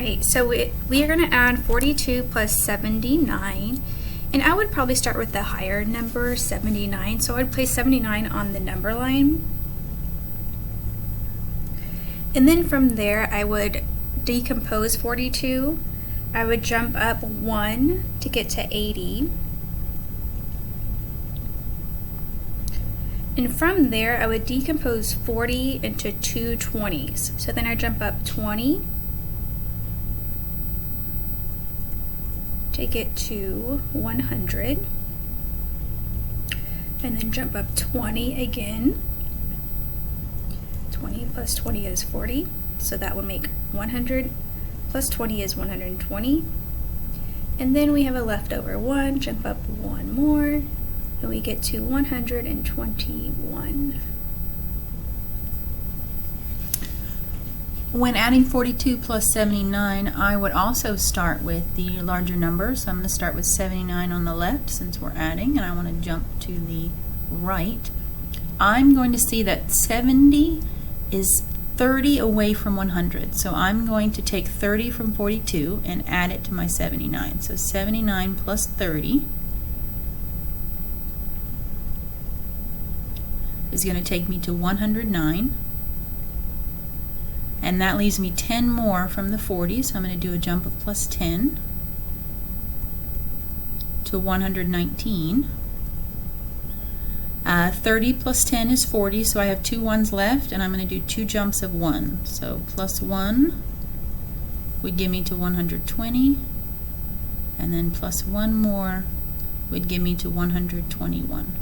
Alright, so we are going to add 42 plus 79, and I would probably start with the higher number, 79, so I would place 79 on the number line. And then from there I would decompose 42. I would jump up 1 to get to 80. And from there I would decompose 40 into two 20s. So then I jump up 20 to get to 100. And then jump up 20 again. 20 plus 20 is 40. So that would make 100 plus 20 is 120. And then we have a leftover 1, jump up 1 more, and we get to 121. When adding 42 plus 79, I would also start with the larger number. So I'm going to start with 79 on the left since we're adding, and I want to jump to the right. I'm going to see that 70 is 30 away from 100. So I'm going to take 30 from 42 and add it to my 79. So 79 plus 30 is going to take me to 109. And that leaves me 10 more from the 40, so I'm going to do a jump of plus 10 to 119. 30 plus 10 is 40, so I have two 1s left, and I'm going to do two jumps of 1. So plus 1 would give me to 120, and then plus 1 more would give me to 121.